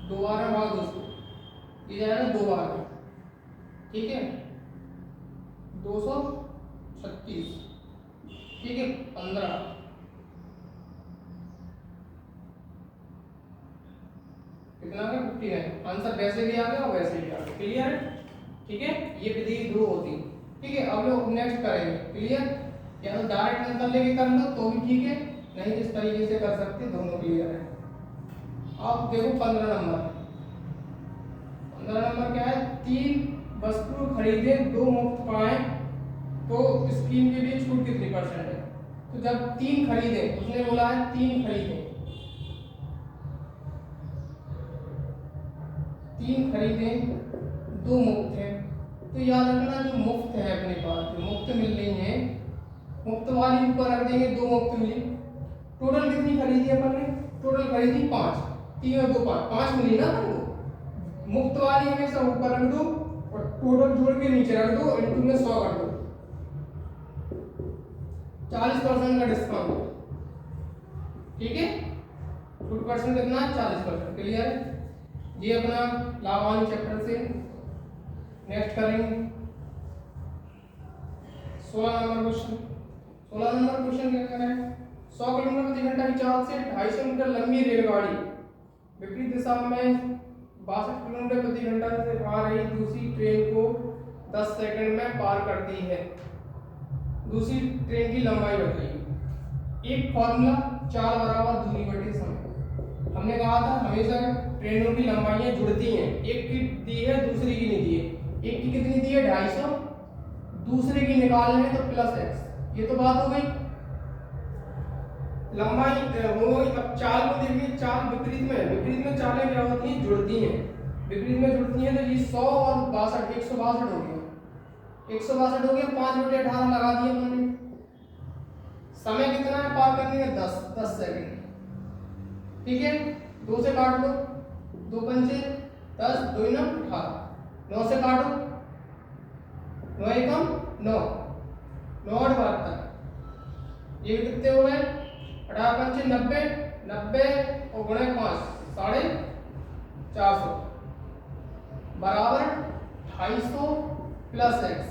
2 बार में भाग दोस्तों, ये जाएगा 2 बार में, ठीक है। 236, ठीक है 15, कितना आ गया 59, आंसर वैसे भी आ गया और वैसे भी आ गया, क्लियर है, ठीक है। ये विधि दो होती, ठीक है। अब लोग नेक्स्ट करेंगे, क्लियर, या तो डायरेक्ट आंसर लेके कर लो तो भी ठीक है, नहीं इस तरीके से कर सकते, दोनों क्लियर है। अब देखो 15 नंबर, 15 नंबर क्या है, 3 वस्तु खरीदे 2 मुफ्त पाए तो स्कीम के लिए छूट कितनी परसेंट है। तो जब 3 खरीदे, उसने बोला है 3 खरीदे, 3 खरीदे 2 मुफ्त है, तो याद रखना जो मुफ्त है अपने पास, जो मुफ्त मिल रही है, मुफ्त वाली ऊपर रख देंगे, 2 मुफ्त मिली, टोटल कितनी खरीदी अपन ने, टोटल खरीदी 5, 3 और 2 5 मिली ना तुमको, मुफ्त वाली हमेशा ऊपर रख दो और टोटल जोड़ के नीचे रख दो, इनटू में 100 कर दो, 40% का डिस्काउंट, ठीक है। 2% कितना 40%, क्लियर है। ये अपना लाभांश चैप्टर से नेक्स्ट करेंगे 16 नंबर क्वेश्चन। 16 नंबर क्वेश्चन क्या कह रहा है, 100 किलोमीटर प्रति घंटा की चाल से 250 मीटर लंबी रेलगाड़ी विपरीत दिशा में 62 किलोमीटर प्रति घंटा से आ रही दूसरी ट्रेन को 10 सेकंड में पार करती है। दूसरी ट्रेन की लंबाई बताइए। एक फॉर्मूला, चाल बराबर दूरी बटे समय। हमने कहा था हमेशा ट्रेनों की लंबाइयां जुड़ती हैं, एक की दी है दूसरी की नहीं दी है, एक की कितनी दी है 250, दूसरे की निकालना है तो प्लस x, ये तो बात हो गई लंबाई हो गई। अब चाल को देखिए, चाल विपरीत में चालें क्या होती हैं, जुड़ती हैं, विपरीत में जुड़ती हैं, तो ये 100 और 62 162 हो गया, 162 हो गया, 5/18 लगा दिया हमने। समय कितना है पार करने का 10 सेकंड, ठीक है। 2 से काट लो, 2 पंचे 10, 2 9 18, 9 से काटो, 9 एकम 9, 9 8 72, ये कितने हो गए 18 पंचे 90, 90 और गुणे 5 450 बराबर 250 प्लस x,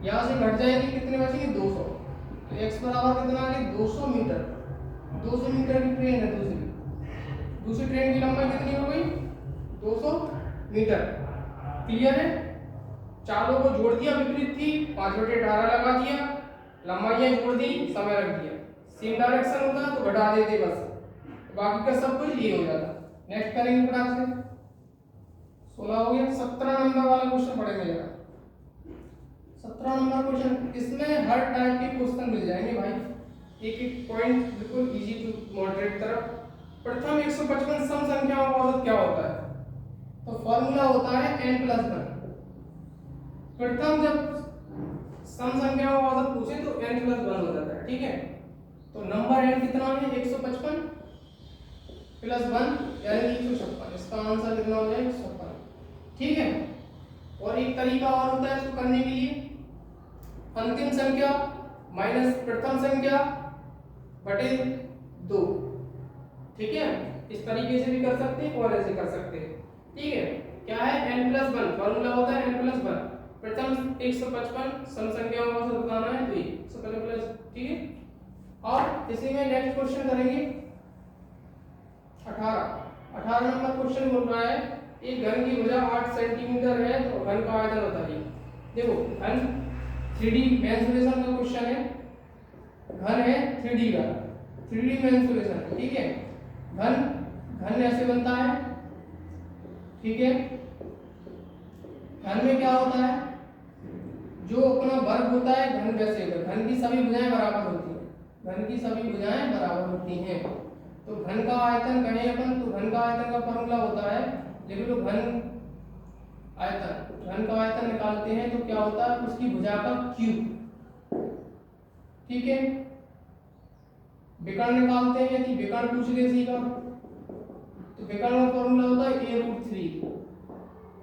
यहाँ से घट जाएगी, कितने बचेंगे 200, तो x बराबर कितना आ गया 200 मीटर। 200 मीटर की ट्रेन है, दूसरी ट्रेन की लंबाई कितनी हो गई 200 मीटर, क्लियर है। चालों को जोड़ दिया, विपरीत थी 5/18 लगा दिया, लंबाइयां जोड़ दी, समय रख दिया, सेम डायरेक्शन होता तो घटा देते बस, बाकी का सब कुछ ये हो जाता। नेक्स्ट करेंगे फटाक से, 16 हो गया। 17 नंबर वाला क्वेश्चन पढ़ेंगे जरा। 17 नंबर क्वेश्चन, इसमें हर टाइप के क्वेश्चन मिल जाएंगे भाई, एक एक पॉइंट बिल्कुल इजी टू मॉडरेट तरफ। प्रथम 155 सम संख्याओं का औसत क्या होता है, तो फॉर्मूला होता है n+1। प्रथम जब सम संख्याओं का औसत पूछे तो n+1 हो जाता है, ठीक है। तो नंबर n कितना है 155 + 1 यानी 156, इसका आंसर कितना हो जाएगा 156, ठीक है। और एक तरीका और होता है इसको करने के लिए, अंतिम संख्या माइनस प्रथम संख्या बटे 2, ठीक है। इस तरीके से भी कर सकते हैं और ऐसे कर सकते हैं, ठीक है। क्या है n+1, फॉर्मूला होता है n+1, प्रथम 155 सम संख्याओं का औसत बताना है तो 155 प्लस, ठीक है। और इसी में नेक्स्ट क्वेश्चन करेंगे 18 नंबर क्वेश्चन बोल रहा है, एक घन की भुजा 8 सेंटीमीटर है तो घन का आयतन बताइए। देखो घन 3D मेंसुरेशन का क्वेश्चन है, घन है 3D का, 3D मेंसुरेशन, ठीक है। घन घन ऐसे बनता है, ठीक है। घन में क्या होता है, जो अपना वर्ग होता है घन वैसे होगा। घन की सभी भुजाएं बराबर होती हैं, घन की सभी भुजाएं बराबर होती हैं। तो घन का आयतन कहें अपन तो घन का आयतन का फॉर्मूला होता है, देखो तो घन का आयतन निकालते हैं तो क्या होता है, उसकी भुजा का क्यूब, ठीक है। विकर्ण निकालते हैं, यदि विकर्ण पूछ ले सी का तो विकर्ण का फॉर्मूला होता है a√3,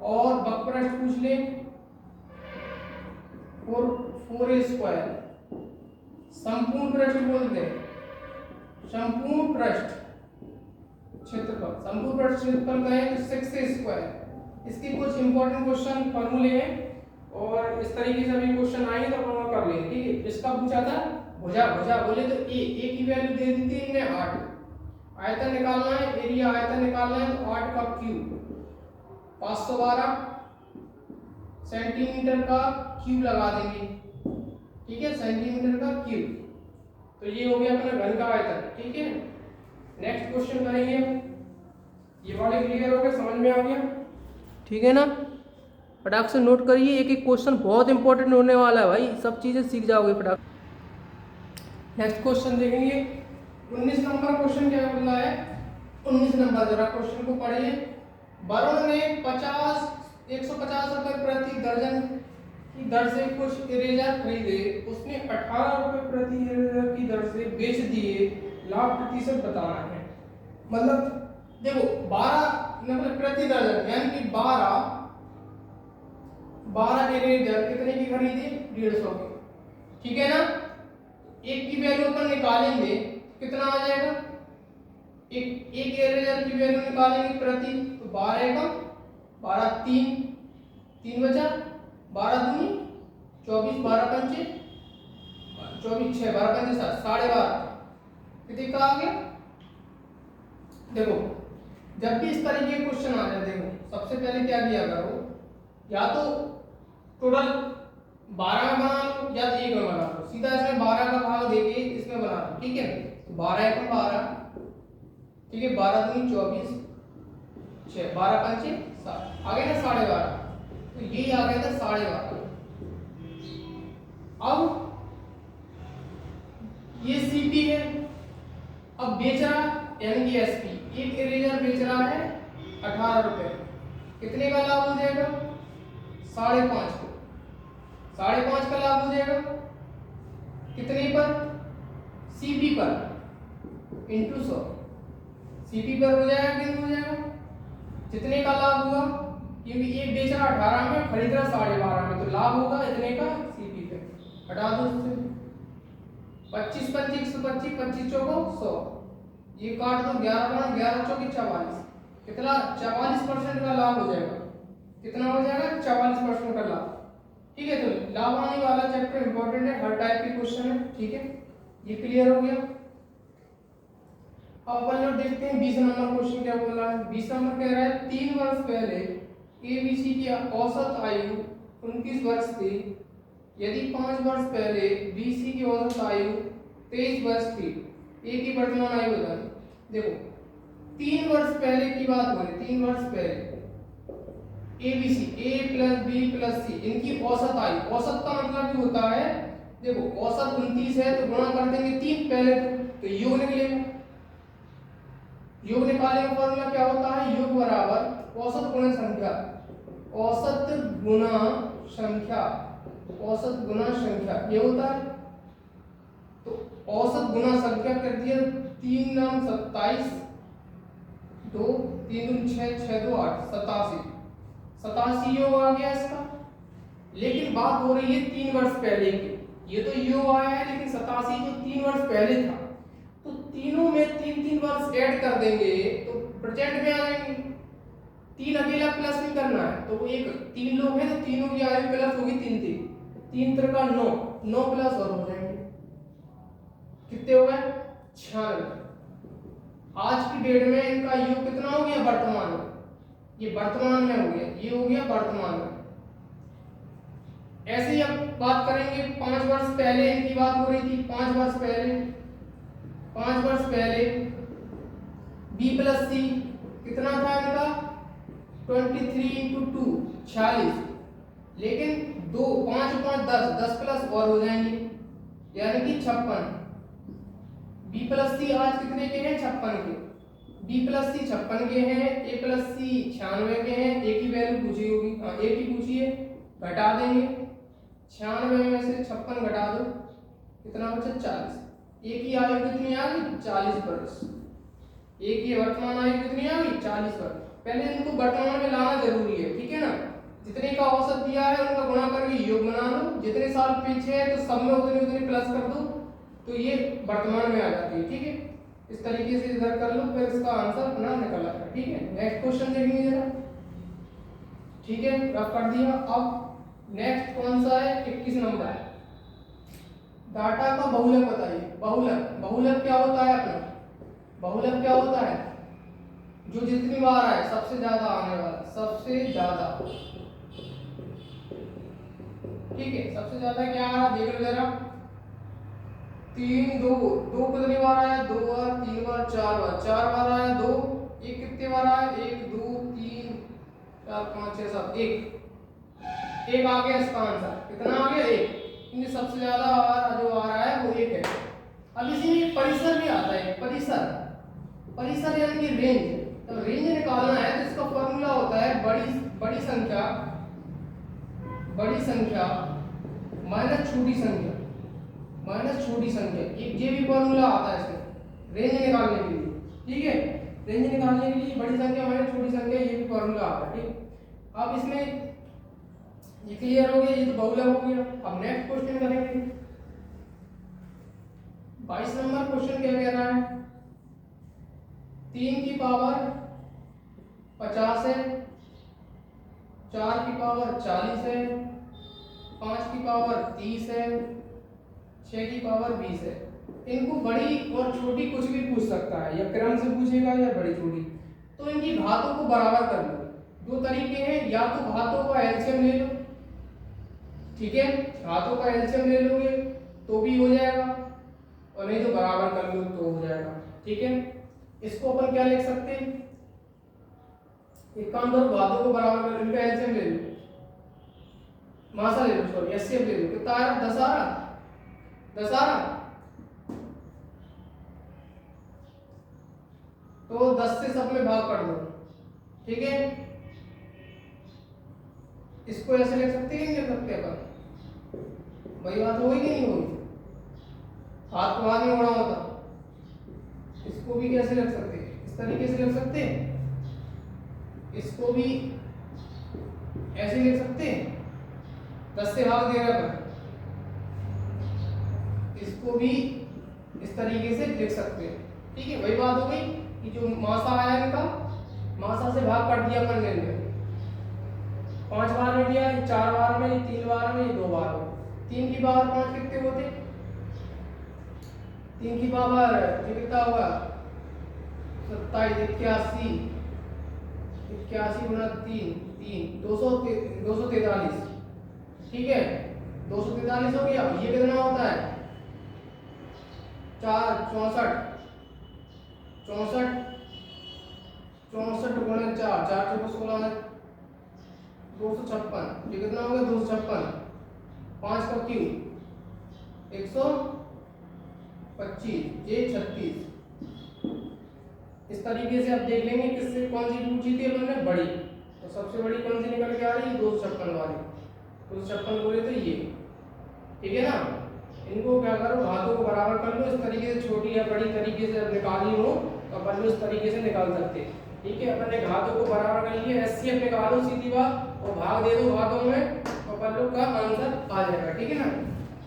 और वक्रपृष्ठ पूछ ले 4a²। संपूर्ण पृष्ठ बोलते हैं, संपूर्ण पृष्ठ क्षेत्रफल, संपूर्ण पृष्ठ क्षेत्रफल कहें तो 6a²। इसके कुछ इंपॉर्टेंट क्वेश्चन फॉर्मूले हैं और इस तरीके से अभी क्वेश्चन आएंगे तो अपन कर लेंगे, ठीक है। इसका पूछा था भुजा, भुजा बोले तो a की वैल्यू दे दी थी इनने 8। आयतन निकालना है, एरिया आयतन निकालना है तो 8 का क्यूब 512 सेंटीमीटर का क्यूब लगा देंगे, ठीक है, सेंटीमीटर का क्यूब। तो ये हो गया अपना घन का आयतन, ठीक है। नेक्स्ट क्वेश्चन करेंगे, ये वाले क्लियर हो गए, समझ में आ गया, ठीक है ना। फटाक से नोट करिए, एक एक क्वेश्चन बहुत इंपॉर्टेंट होने वाला है भाई, सब चीजें सीख जाओगे फटाक। नेक्स्ट क्वेश्चन देखेंगे, 19 नंबर क्वेश्चन क्या बोल रहा है, 19 नंबर जरा क्वेश्चन को पढ़िए। वरुण ने 150 रुपए प्रति दर्जन की दर से कुछ इरेजर खरीदे, उसने 18 रुपए प्रति इरेजर की दर से बेच दिए, लाभ प्रतिशत बताना है। मतलब देखो 12 मतलब प्रति दर्जन यानी कि 12 इरेजर कितने की खरीदे, 150 के, ठीक है ना। एक की वैल्यू अपन निकालेंगे कितना आ जाएगा, एक इरेजर की वैल्यू निकालेंगे प्रति, तो 12 एकम 12 3 बचा, 12 दूनी 24, 12 पंचे 24, 6 12 पंचे 7, 12.5 कितने का आ गया। देखो जब भी इस तरीके के क्वेश्चन आ जाए, देखो सबसे पहले क्या किया करो, या तो टोटल 12 में बना लो या 1 में बना लो, सीधा इसमें 12 का भाग देके इसमें बना लो, ठीक है। तो 12 एकम 12, ठीक है, 12 दूनी 24, 6 12 पंचे 7 आ गया ना 12.5, तो ये आ गया था 12.5। अब ये सीपी है, अब बेच रहा यानी कि एसपी, एक इरेजर बेच रहा है 18 रुपए, कितने का लाभ हो जाएगा, 5.5 को, 5.5 का लाभ हो जाएगा कितने पर, सीपी पर इंटू 100, सीपी पर हो जाएगा कितना हो जाएगा, जितने का लाभ हुआ, क्योंकि एक बेच रहा 18 में, खरीद रहा 12.5 में, तो लाभ होगा इतने का सीपी पे, हटा दो उससे 25 25 125 25 चौको 100, ये काट दो 11 11 चौकी 44, कितना 44% का लाभ हो जाएगा, कितना हो जाएगा 44% का लाभ, ठीक है। तो लाभ आने वाला चैप्टर इंपॉर्टेंट है, हर टाइप के क्वेश्चन है, ठीक है, ये क्लियर हो गया। अब अपन लोग देखते हैं 20 नंबर क्वेश्चन क्या बोल रहा है। 20 नंबर कह रहा है 3 वर्ष पहले एबीसी की औसत आयु 29 वर्ष थी, यदि 5 वर्ष पहले बीसी की औसत आयु 23 वर्ष थी, ए की वर्तमान आयु बताइए। देखो 3 वर्ष पहले की बात हो रही, 3 वर्ष पहले एबीसी ए प्लस बी प्लस सी इनकी औसत आयु, औसत का मतलब भी होता है, देखो औसत 29 है तो गुणा कर देंगे 3 पहले तो योग निकलेगा, योग निकालने का फॉर्मूला क्या होता है, योग बराबर औसत गुणा संख्या, औसत गुणा संख्या, औसत गुणा संख्या ये होता है। तो औसत गुणा संख्या कर दिया 3 9 27 2 3 2 6 6 2 8 87, 87 योग आ गया इसका। लेकिन बात हो रही है 3 वर्ष पहले की, ये तो योग आया है लेकिन 87 जो 3 वर्ष पहले था, तो तीनों में 3 वर्ष ऐड कर देंगे तो प्रेजेंट में आ जाएंगे। 3 अकेला प्लस नहीं करना है, तो एक 3 लोग हैं तो तीनों की आयु प्लस होगी 3 3 3 का 9 9 प्लस और हो जाएंगे, कितने हो गए 96। आज की डेट में इनका योग कितना हो गया वर्तमान में, ये वर्तमान में हो गया, ये हो गया वर्तमान में। ऐसे ही अब बात करेंगे 5 वर्ष पहले इनकी बात हो रही थी, 5 वर्ष पहले बी प्लस सी कितना था इनका 23 इंटू 2 46, लेकिन 2 5 5 10 10 प्लस और हो जाएंगे यानी कि 56। बी प्लस सी आज कितने के हैं 56 के, बी प्लस सी 56 के हैं, ए प्लस सी 96 के हैं। ए की वैल्यू पूछी होगी, हाँ ए की पूछिए, घटा देंगे 96 में से 56 घटा दो कितना बचा 40। ए की आयु कितनी आ गई 40 वर्ष, ए की वर्तमान आयु कितनी आ गई 40 वर्ष। पहले इनको वर्तमान में लाना जरूरी है, ठीक है ना। जितने का औसत दिया है उनका गुणा करके योग बना लो, जितने साल पीछे है तो सब में उतने उतने प्लस कर दो तो ये वर्तमान में आ जाती है, ठीक है। इस तरीके से इधर कर लो, फिर इसका आंसर अपना निकल आएगा, ठीक है। नेक्स्ट क्वेश्चन देखेंगे जरा, ठीक है, रफ कर दिया। अब नेक्स्ट कौन सा है 21 नंबर है, डाटा का बहुलक बताइए। बहुलक, बहुलक क्या होता है अपना, बहुलक क्या होता है जो जितनी बार आए सबसे ज्यादा आने वाला, सबसे ज्यादा, ठीक है। सबसे ज्यादा क्या आ रहा देख लो जरा, 3 2 2 कितनी बार आया 2 बार, 3 बार, 4 बार, 4 बार आया 2, एक कितने बार आया 1 2 3 4 5 6 7 एक आ गया इसका आंसर, कितना आ गया 1, क्योंकि सबसे ज्यादा जो आ रहा है वो 1 है। अब इसी में परिसर भी आता है, परिसर, परिसर यानी कि रेंज। तो रेंज निकालना है तो इसका फॉर्मूला होता है बड़ी संख्या माइनस छोटी संख्या, माइनस छोटी संख्या, एक ये भी फॉर्मूला आता है इसमें रेंज निकालने के लिए, ठीक है। रेंज निकालने के लिए बड़ी संख्या माइनस छोटी संख्या ये भी फॉर्मूला आता है, ठीक। अब इसमें ये क्लियर हो गया, ये तो बहुलक हो गया। अब नेक्स्ट क्वेश्चन करेंगे 22 नंबर क्वेश्चन क्या कह रहा है, 3 की पावर 50 है, 4 की पावर 40 है, 5 की पावर 30 है, 6 की पावर 20 है। इनको बड़ी और छोटी कुछ भी पूछ सकता है, या क्रम से पूछेगा या बड़ी छोटी। तो इनकी घातों को बराबर कर लो, दो तरीके हैं, या तो घातों का एलसीएम ले लो, ठीक है, घातों का एलसीएम ले लोगे तो भी हो जाएगा, और नहीं तो बराबर कर लो तो हो जाएगा, ठीक है। इसको अपन क्या लिख सकते हैं, एक काम करो घातों को बराबर कर, इनका एलसीएम ले लो, मासा ले लो, सॉरी एचसीएफ ले लो, कितना आ रहा 10 आ रहा, 10 आ रहा, तो 10 से सब में भाग कर दो, ठीक है। इसको ऐसे लिख सकते हैं, लिख सकते हैं अपन, वही बात होगी कि नहीं होगी, हाथ को हाथ में उड़ा होता। इसको भी कैसे लिख सकते हैं, इस तरीके से लिख सकते हैं, इसको भी ऐसे लिख सकते हैं, 10 से भाग दे रहा है, इसको भी इस तरीके से लिख सकते हैं, ठीक है। वही बात हो गई कि जो मासा आया इनका, मासा से भाग कर दिया अपन ने, 5 बार में दिया, 4 बार में, 3 बार में, 2 बार में। 3 की पावर 5 कितने होते, 3 की पावर ये कितना होगा 27 81 गुना 3 243, ठीक है, 243 हो गया। ये कितना होता है 4 64 गुना 4 4 से 16 256, ये कितना हो गया 256, 5 का क्यूब 125, ये 36। इस तरीके से आप देख लेंगे किससे कौन सी पूछी थी हमने, बड़ी, तो सबसे बड़ी कौन सी निकल के आ रही है 256 वाली, 256 बोले तो ये, ठीक है ना। इनको क्या करो घातों को बराबर कर लो, इस तरीके से छोटी या बड़ी तरीके से निकालनी हो तो अपन इस तरीके से निकाल सकते हैं, ठीक है। अपन ने घातों को बराबर कर लिए, एचसीएफ निकालो सीधी बात, और भाग दे दो घातों में, तो अपन लोग का आंसर आ जाएगा, ठीक है ना।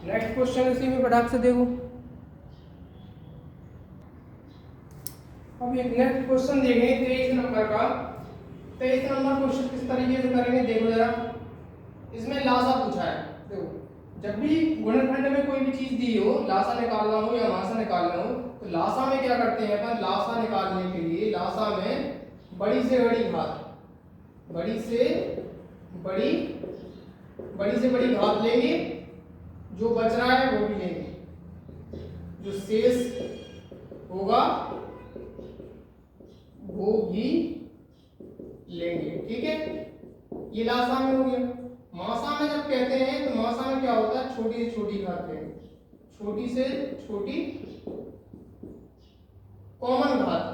नेक्स्ट क्वेश्चन इसी में फटाक से देखो। अब एक नेक्स्ट क्वेश्चन देखेंगे 23 नंबर का। 23 नंबर क्वेश्चन किस तरीके से करेंगे देखो जरा, इसमें लासा पूछा है। देखो जब भी गुणनखंड में कोई भी चीज दी हो, लासा निकालना हो या मासा निकालना हो, तो लासा में क्या करते हैं अपन, लासा निकालने के लिए लासा में बड़ी से बड़ी घात, बड़ी से बड़ी घात लेंगे, जो बच रहा है वो भी लेंगे, जो शेष होगा ही लेंगे। ठीक है, ये लासा में हो गया। मासा में जब कहते हैं तो मासा में क्या होता है, छोटी से छोटी घात लेंगे, छोटी से छोटी कॉमन घात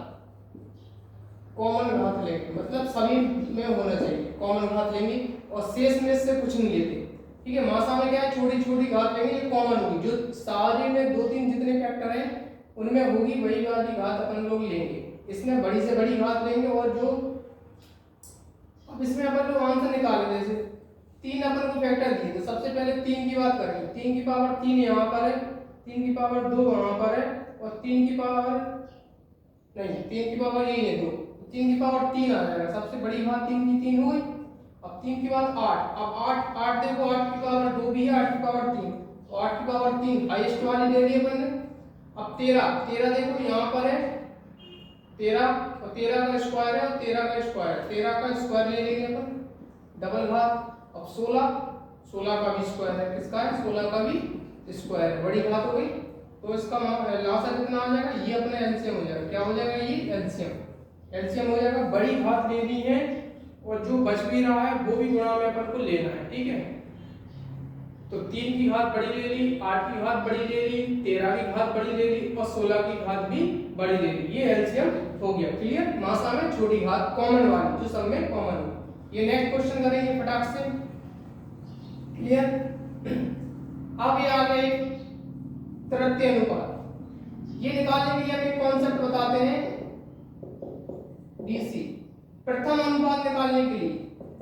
लेंगे, मतलब सभी में होना चाहिए कॉमन घात लेंगे और शेष में से कुछ नहीं लेते। ठीक है, मासा में क्या है, छोटी छोटी घात लेंगे, ये कॉमन होगी, जो सारे में 2-3 जितने फैक्टर हैं उनमें होगी वही वाली घात अपन लोग लेंगे। इसमें बड़ी से बड़ी घात लेंगे और जो अब इसमें अपन लोग आंसर निकालेंगे, जैसे 3 अपन को फैक्टर दिए तो सबसे पहले 3 की बात करेंगे, 3 की पावर 3 यहाँ पर है, 3 की पावर 2 वहाँ पर है और 3 की पावर नहीं, 3 की पावर यही है 2, 3 की पावर 3 आ जाएगा। सबसे बड़ी घात 3 की 3 हो गई। अब 3 की बाद 8, अब 8 देखो 8 की पावर 2 भी है, 8 की पावर 3 और 8 की पावर 3 हाईएस्ट वाली ले ली अपन ने। अब 13 देखो यहाँ पर है 13 और 13 का स्क्वायर है और 13 का स्क्वायर है, 13 का स्क्वायर ले लेंगे अपन, डबल घात। अब 16 का भी स्क्वायर है, किसका है, 16 का भी स्क्वायर है, बड़ी घात हो गई। तो इसका लासा कितना आ जाएगा, ये अपने एलसीएम हो जाएगा। क्या हो जाएगा, ये एलसीएम हो जाएगा। बड़ी घात ले ली है और जो बच भी रहा है वो भी गुणा में अपन को लेना है। ठीक है, तो 3 की घात बड़ी ले ली, 8 की घात बड़ी ले ली, 13 की घात बड़ी ले ली और 16 की घात भी बड़ी ले ली, ये एलसीएम हो गया। क्लियर, मासा में छोटी घात कॉमन वाली जो सब में कॉमन हो। ये नेक्स्ट क्वेश्चन करेंगे फटाक से। क्लियर, अब ये आ गए तृतीय अनुपात। ये निकालने के लिए हम एक कॉन्सेप्ट बताते हैं, डीसी प्रथम अनुपात निकालने के लिए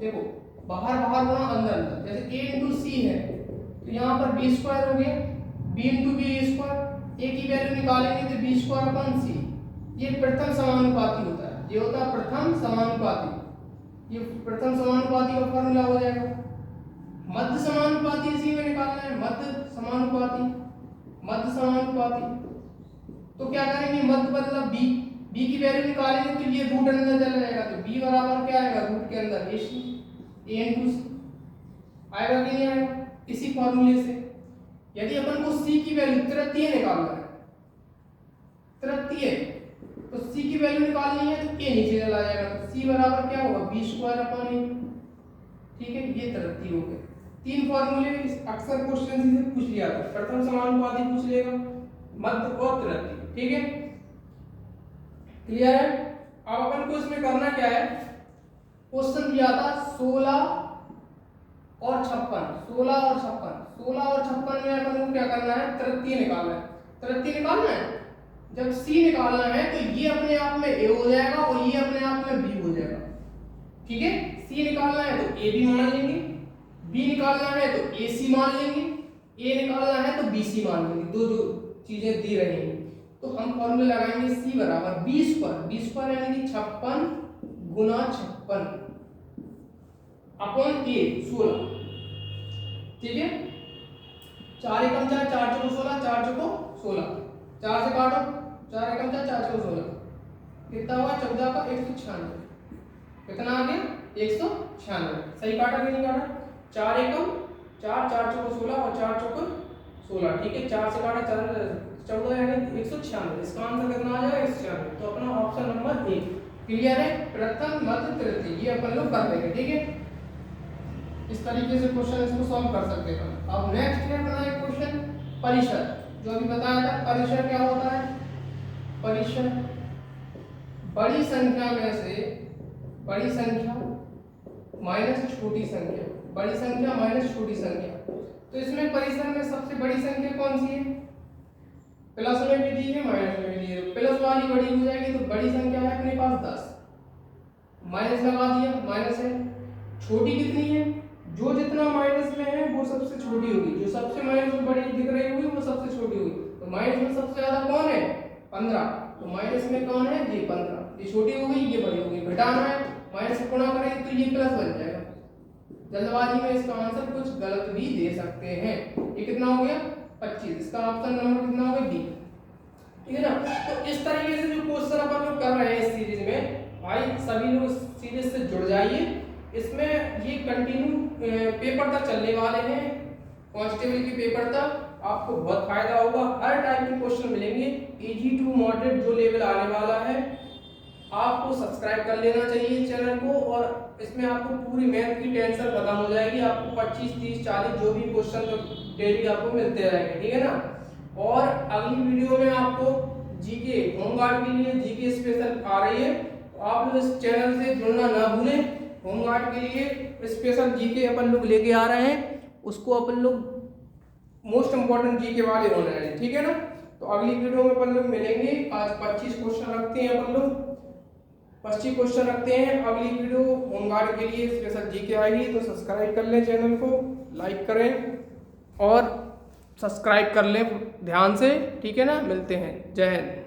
देखो बाहर गुणा अंदर, जैसे a इंटू सी है तो यहाँ पर b स्क्वायर हो गया, b into B square, a की वैल्यू निकालेंगे तो b स्क्वायर अपन c, ये प्रथम समानुपाती होता है, ये होता है प्रथम समानुपाती। ये प्रथम समानुपाती का फॉर्मूला हो जाएगा। मध्य समानुपाती इसी में निकालना है, मध्य समानुपाती तो क्या करेंगे, मध्य मतलब b की वैल्यू निकालेंगे तो ये रूट अंदर चला जाएगा, तो b बराबर क्या आएगा, रूट के अंदर a इंटू सी आएगा कि नहीं आएगा। इसी फॉर्मूले से यदि अपन को c की वैल्यू तृतीय निकालना है, तो c की वैल्यू निकालनी है तो a नीचे चला जाएगा, तो c बराबर क्या होगा, b स्क्वायर अपॉन a। ठीक है, ये तृतीय हो गए। 3 फॉर्मूले अक्सर क्वेश्चन से पूछ लिया था, प्रथम समानुपाती पूछ लेगा, मध्य और तृतीय। ठीक है, क्लियर है। अब अपन को इसमें करना क्या है, क्वेश्चन दिया था 16 और 56 में अपन को क्या करना है, तृतीय निकालना है। जब c निकालना है तो ये अपने आप में a हो जाएगा और ये अपने आप में b हो जाएगा। ठीक है, c निकालना है तो a b मान लेंगे, b निकालना है तो ac मान लेंगे, a निकालना है तो bc मान लेंगे, दो चीजें दी रहेंगी। तो हम फॉर्मूला लगाएंगे c बराबर b स्क्वायर यानी कि 56 गुना 56 अपॉन a 16। ठीक है, 4 एकम 4, 4 चौको 16, 4 चौको 16, 4 से काटो, 4 एकम 4, 4 चौको 16, कितना हुआ, 14 का 196, कितना आ गया 196। सही काटा कि नहीं काटा, 4 एकम 4, 4 चौको 16 और 4 चौको 16। ठीक है, 4 से काटा 4 14 यानी 196, इसका आंसर कितना आ जाएगा 196। तो अपना ऑप्शन नंबर ए क्लियर है, प्रथम मध्य तृतीय, ये अपन लोग कर देंगे। ठीक है, इस तरीके से क्वेश्चन इसको सॉल्व कर सकते हैं। अब नेक्स्ट है अपना एक क्वेश्चन परिशर, जो अभी बताया था। परिशर क्या होता है, परिशर बड़ी संख्या में से बड़ी संख्या माइनस छोटी संख्या, बड़ी संख्या माइनस छोटी संख्या। तो इसमें परिशर में सबसे बड़ी संख्या कौन सी है, प्लस में भी दी है माइनस में भी दी है, प्लस वाली बड़ी हो जाएगी, तो बड़ी संख्या है अपने पास 10, माइनस लगा दिया, माइनस है। छोटी कितनी है, जो जितना माइनस में है वो सबसे छोटी होगी, जो सबसे माइनस में बड़ी दिख रही होगी वो सबसे छोटी होगी। तो माइनस में सबसे ज्यादा कौन है, 15, तो माइनस में कौन है, ये 15, ये छोटी हो गई ये बड़ी हो गई। घटाना है, माइनस से गुणा करेंगे तो ये प्लस बन जाएगा। जल्दबाजी में इसका आंसर कुछ गलत भी दे सकते हैं। ये कितना हो गया 25, इसका ऑप्शन नंबर कितना हो गया डी। ठीक है ना, तो इस तरीके से जो क्वेश्चन अपन लोग कर रहे हैं इस सीरीज में, भाई सभी लोग इस सीरीज से जुड़ जाइए। इसमें ये कंटिन्यू पेपर तक चलने वाले हैं, कांस्टेबल के पेपर तक आपको बहुत फायदा होगा। हर टाइप के क्वेश्चन मिलेंगे, इजी टू मॉडरेट जो लेवल आने वाला है आपको सब्सक्राइब कर लेना चाहिए चैनल को, और इसमें आपको पूरी मैथ की टेंशन खत्म हो जाएगी। आपको 25, 30, 40 जो भी क्वेश्चन तो डेली आपको मिलते रहेंगे, ठीक है ना। और अगली वीडियो में आपको जीके होमगार्ड के लिए जीके स्पेशल आ रही है, तो आप लोग इस चैनल से जुड़ना ना भूलें। होमगार्ड के लिए स्पेशल जीके अपन लोग लेके आ रहे हैं, उसको अपन लोग मोस्ट इंपॉर्टेंट जीके वाले होने हैं, ठीक है ना। तो अगली वीडियो में अपन लोग मिलेंगे। आज 25 क्वेश्चन रखते हैं अपन लोग, 25 क्वेश्चन रखते हैं। अगली वीडियो होमगार्ड के लिए स्पेशल जीके आएगी, तो सब्सक्राइब कर लें चैनल को, लाइक करें और सब्सक्राइब कर लें ध्यान से, ठीक है ना। मिलते हैं, जय हिंद।